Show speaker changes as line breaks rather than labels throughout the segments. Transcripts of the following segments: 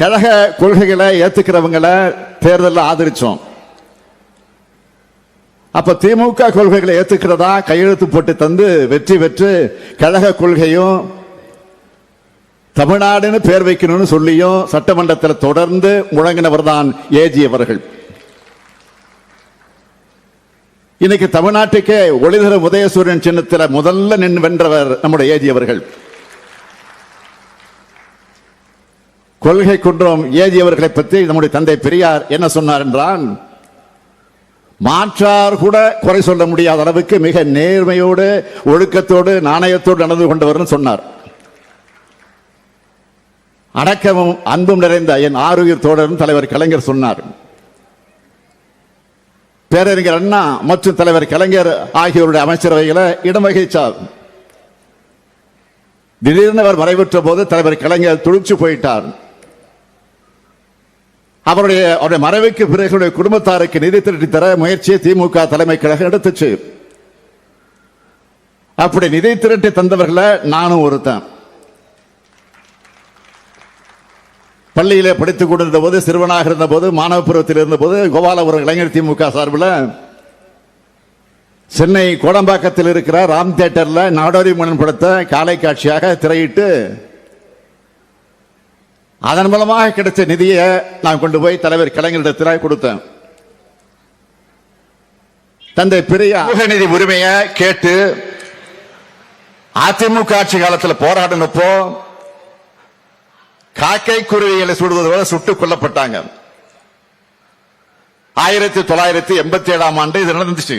கழக கொள்கைகளை ஏத்துக்கிறவங்களை தேர்தலில் ஆதரிச்சோம். அப்ப திமுக கொள்கைகளை ஏத்துக்கிறதா கையெழுத்து போட்டு தந்து வெற்றி பெற்று கழக கொள்கையும் தமிழ்நாடுன்னு பேர் வைக்கணும்னு சொல்லியும் சட்டமன்றத்தில் தொடர்ந்து முழங்கினவர் தான் ஏஜி அவர்கள். இன்னைக்கு தமிழ்நாட்டுக்கே ஒளிதர உதயசூரியன் சின்னத்தில் முதல்ல நின்று வென்றவர் நம்முடைய ஏஜி அவர்கள். கொள்கை குன்றம் ஏஜி அவர்களை பற்றி நம்முடைய தந்தை பெரியார் என்ன சொன்னார் என்றால், மாற்றார் கூட குறை சொல்ல முடியாத அளவுக்கு மிக நேர்மையோடு ஒழுக்கத்தோடு நாணயத்தோடு நடந்து கொண்டவர் சொன்னார். அடக்கமும் அன்பும் நிறைந்த என் ஆருயிர் தோழரும் தலைவர் கலைஞர் சொன்னார். பேரறிஞர் அண்ணா மற்றும் தலைவர் கலைஞர் ஆகியோருடைய அமைச்சரவைகளை இடம் வகித்தார். திடீர்னு அவர் மறைவுற்ற போது தலைவர் கலைஞர் துடிச்சு போயிட்டார். அவருடைய மறைவுக்கு பிறகு குடும்பத்தாருக்கு நிதி திரட்டி தர முயற்சியை திமுக தலைமை கழகம் எடுத்துச்சு. அப்படி நிதி திரட்டி தந்தவர்களை நானும் ஒருத்தன். பள்ளியிலே படித்துக் கொண்டிருந்த போது, சிறுவனாக இருந்த போது, மாணவ பருவத்தில் இருந்த போது கோபாலபுரம் இளைஞர் திமுக சார்பில் சென்னை கோடம்பாக்கத்தில் இருக்கிற ராம் தியேட்டர்ல நாடோடி மன்னன் படத்தை காலை காட்சியாக திரையிட்டு அதன் மூலமாக கிடைச்ச நிதியை நான் கொண்டு போய் தலைவர் கலைஞரிடத்தில் கொடுத்தேன். தந்தை பெரியார் நிதி உரிமையை கேட்டு அதிமுக ஆட்சி காலத்தில் போராடினப்போ காக்கை குருவிகளை சுடுவது போல சுட்டுக் கொல்லப்பட்டாங்க. 1987 ஆண்டு இது நடந்துச்சு.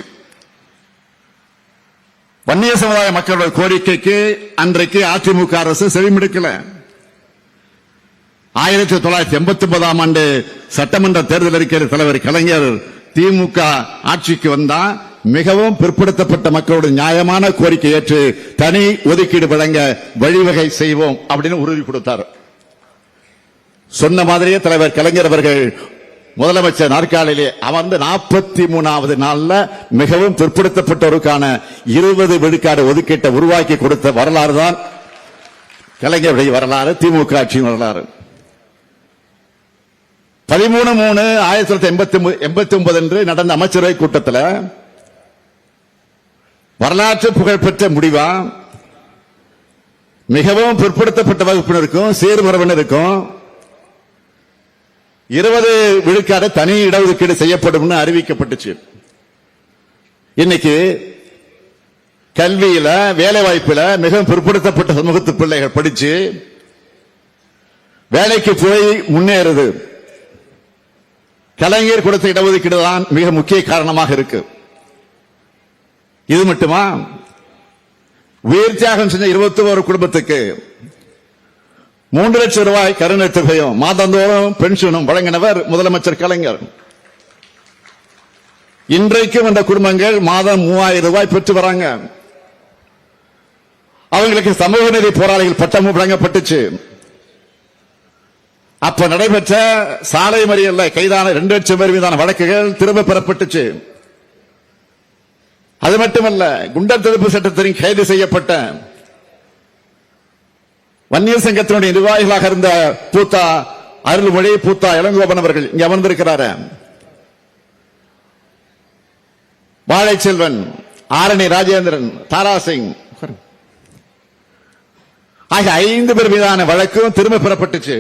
வன்னிய சமுதாய மக்களுடைய கோரிக்கைக்கு அன்றைக்கு அதிமுக அரசு செவிமடுக்கல. 1989 ஆண்டு சட்டமன்ற தேர்தல் இருக்கிற தலைவர் கலைஞர் திமுக ஆட்சிக்கு வந்தா மிகவும் பிற்படுத்தப்பட்ட மக்களோட நியாயமான கோரிக்கை ஏற்று தனி ஒதுக்கீடு வழங்க வழிவகை செய்வோம் அப்படின்னு உறுதி கொடுத்தார். சொன்ன மாதிரியே தலைவர் கலைஞர் அவர்கள் முதலமைச்சர் நாற்காலிலே அமர்ந்து 43வது நாள்ல மிகவும் பிற்படுத்தப்பட்டவருக்கான 20 விழுக்காடு ஒதுக்கீட்டை உருவாக்கி கொடுத்த வரலாறு தான் கலைஞருடைய வரலாறு, திமுக ஆட்சியின் வரலாறு. 13/3/1989 அன்று நடந்த அமைச்சரவை கூட்டத்தில் வரலாற்று புகழ்பெற்ற முடிவா மிகவும் பிற்படுத்தப்பட்ட வகுப்பினருக்கும் சீர்மரபினருக்கும் 20 விழுக்காடு தனி இடஒதுக்கீடு செய்யப்படும் அறிவிக்கப்பட்டுச்சு. இன்னைக்கு கல்வியில, வேலை வாய்ப்புல மிகவும் பிற்படுத்தப்பட்ட சமூகத்து பிள்ளைகள் படிச்சு வேலைக்கு போய் முன்னேறுது. கலைஞர் கொடுத்த இடஒதுக்கீடு தான் மிக முக்கிய காரணமாக இருக்கு. இது மட்டுமா, உயிர் தியாகம் செஞ்ச 21 குடும்பத்துக்கு 3 லட்சம் ரூபாய் கருணை தொகையும் மாதந்தோறும் பென்ஷனும் வழங்கினவர் முதலமைச்சர் கலைஞர். இன்றைக்கும் அந்த குடும்பங்கள் மாதம் 3000 ரூபாய் பெற்று வராங்க. அவங்களுக்கு சமூக நீதி போராளிகள் பட்டமும் வழங்கப்பட்டுச்சு. அப்ப நடைபெற்ற சாலை மறியல்ல கைதான 2 லட்சம் பேர் மீதான வழக்குகள் திரும்ப பெறப்பட்டுச்சு. அது மட்டுமல்ல, குண்டர் தடுப்பு சட்டத்தின் கைது செய்யப்பட்ட வன்னியர் சங்கத்தினுடைய நிர்வாகிகளாக இருந்த பூத்தா அருள்மொழி, பூத்தா இளங்கோபன் அவர்கள் இங்க அமர்ந்திருக்கிறார். வாழைச்செல்வன், ஆரணி ராஜேந்திரன், தாராசிங் ஆகிய 5 பேர் மீதான வழக்கும் திரும்ப பெறப்பட்டுச்சு.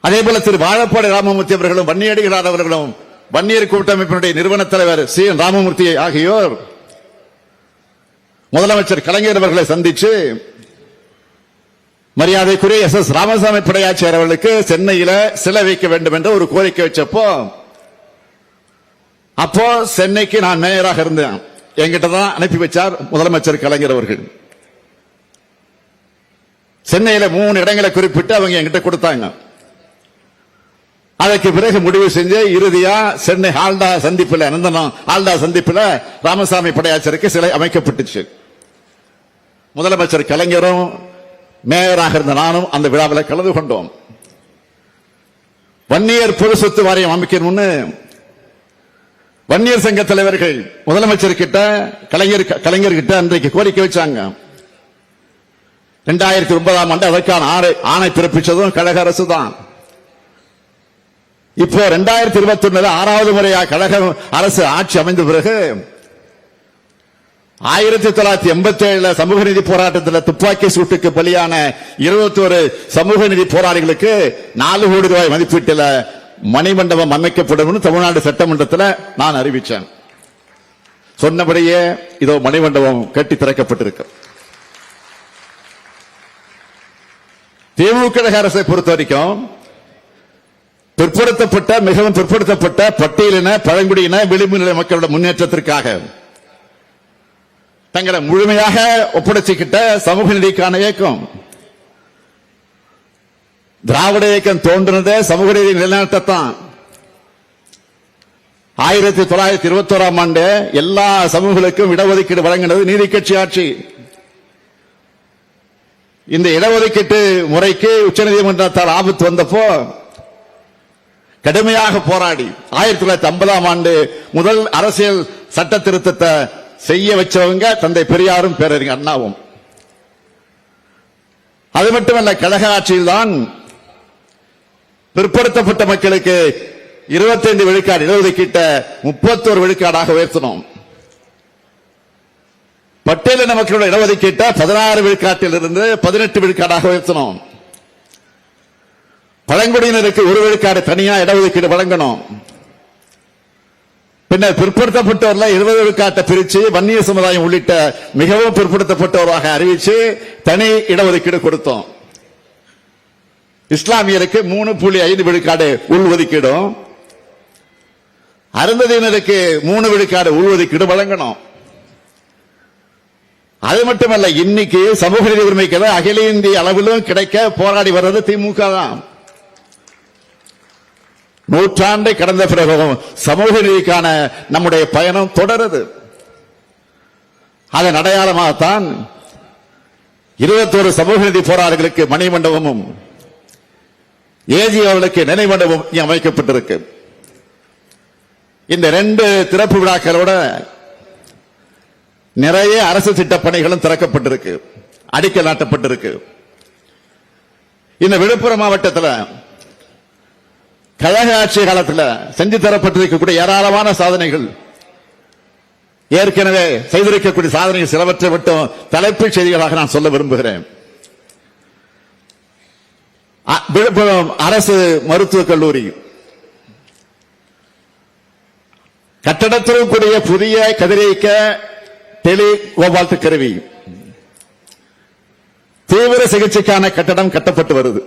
அதே போல திரு வாழப்பாடி ராமமூர்த்தி அவர்களும், வன்னியடிகளார் அவர்களும், வன்னியர் கூட்டமைப்பினுடைய நிறுவன தலைவர் சி ராமமூர்த்தி ஆகியோர் முதலமைச்சர் கலைஞர் அவர்களை சந்திச்சு மரியாதைக்குரிய SS ராமசாமி படையாச்சியார் அவர்களுக்கு சென்னையில சிலை வைக்க வேண்டும் என்ற ஒரு கோரிக்கை வச்சப்போ, அப்போ சென்னைக்கு நான் மேயராக இருந்தேன். என்கிட்ட தான் அனுப்பி வச்சார் முதலமைச்சர் கலைஞர் அவர்கள். சென்னையில 3 இடங்களை குறிப்பிட்டு அவங்க என்கிட்ட கொடுத்தாங்க. அதற்கு பிறகு முடிவு செஞ்சு இறுதியா சென்னை ஆல்டா சந்திப்பில், நந்தனம் ஆல்டா சந்திப்பில் ராமசாமி படையாச்சருக்கு சிலை அமைக்கப்பட்டுச்சு. முதலமைச்சர் கலைஞரும் மேயராக இருந்த நானும் அந்த விழாவில் கலந்து கொண்டோம். வன்னியர் பொது சொத்து வாரியம் அமைக்கணும்னு வன்னியர் சங்க தலைவர்கள் முதலமைச்சர் கிட்ட, கலைஞர் கிட்ட அன்றைக்கு கோரிக்கை வச்சாங்க. 2009ஆம் ஆண்டு அதற்கான ஆணை பிறப்பிச்சதும் கழக அரசு தான். இப்போ 2021 6வது முறையாக கழக அரசு ஆட்சி அமைந்த பிறகு 1987 சமூக நீதி போராட்டத்தில் துப்பாக்கி சூட்டுக்கு பலியான 21 சமூக நீதி போராளிகளுக்கு 4 கோடி ரூபாய் மதிப்பீட்டில் மணிமண்டபம் அமைக்கப்படும் தமிழ்நாடு சட்டமன்றத்தில் நான் அறிவிச்சேன். சொன்னபடியே இதோ மணிமண்டபம் கட்டி திறக்கப்பட்டிருக்கு. திமுக அரசை பொறுத்த வரைக்கும் பிற்படுத்தப்பட்ட மிகவும் பிற்படுத்தப்பட்ட பட்டியலின பழங்குடியின விளிம்பு நிலை மக்களோட முன்னேற்றத்திற்காக தங்களை முழுமையாக ஒப்படைச்சுக்கிட்ட சமூக நீதிக்கான இயக்கம். திராவிட இயக்கம் தோன்றினதே சமூக நீதி நிலைநாட்டத்தான். 1921ஆம் ஆண்டு எல்லா சமூகங்களுக்கும் இடஒதுக்கீடு வழங்கினது நீதி கட்சி ஆட்சி. இந்த இடஒதுக்கீட்டு முறைக்கு உச்சநீதிமன்றத்தால் ஆபத்து வந்தப்போ கடுமையாக போராடி 1950ஆம் ஆண்டு முதல் அரசியல் சட்ட திருத்தத்தை செய்ய வச்சவங்க தந்தை பெரியாரும் பேரறிஞர் அண்ணாவும். அது மட்டுமல்ல, கழக ஆட்சியில்தான் பிற்படுத்தப்பட்ட மக்களுக்கு 25 விழுக்காடு இடஒதுக்கீட்ட 31 விழுக்காடாக உயர்த்தினோம். பட்டியலின மக்களோட இடஒதுக்கீட்ட 16 விழுக்காட்டில் இருந்து 18 விழுக்காடாக உயர்த்தினோம். பழங்குடியினருக்கு 1 விழுக்காடு தனியா இடஒதுக்கீடு வழங்கணும். பின்னர் பிற்படுத்தப்பட்டவர்கள் 20 விழுக்காட்டை பிரிச்சு வன்னிய சமுதாயம் உள்ளிட்ட மிகவும் பிற்படுத்தப்பட்டவராக அறிவிச்சு தனி இடஒதுக்கீடு கொடுத்தோம். இஸ்லாமியருக்கு 3.5 விழுக்காடு உள்ஒதுக்கீடும், அருந்ததியினருக்கு 3 விழுக்காடு உள்ஒதுக்கீடு வழங்கணும். அது மட்டுமல்ல, இன்னைக்கு சமூக நீதி உரிமைக்கு அகில இந்திய அளவிலும் கிடைக்க போராடி வர்றது திமுக தான். நூற்றாண்டை கடந்த பிறகும் சமூக நீதிக்கான நம்முடைய பயணம் தொடருது. அதன் அடையாளமாகத்தான் 21 சமூக நீதி போராளிகளுக்கு மணிமண்டபமும் ஏஜி அவர்களுக்கு நினைமண்டபம் அமைக்கப்பட்டிருக்கு. இந்த 2 திறப்பு விழாக்களோட நிறைய அரசு திட்ட பணிகளும் திறக்கப்பட்டிருக்கு, அடிக்கல் நாட்டப்பட்டிருக்கு. இந்த விழுப்புரம் மாவட்டத்தில் கழக ஆட்சி காலத்தில் செஞ்சு தரப்பட்டிருக்கக்கூடிய ஏராளமான சாதனைகள், ஏற்கனவே செய்திருக்கக்கூடிய சாதனைகள் சிலவற்றை மட்டும் தலைப்புச் செய்திகளாக நான் சொல்ல விரும்புகிறேன். விழுப்புரம் அரசு மருத்துவக் கல்லூரி கட்டடத்துடன் கூடிய புதிய கதிரியக்க டெலி கோபால்ட் கருவி தீவிர சிகிச்சைக்கான கட்டடம் கட்டப்பட்டு வருது.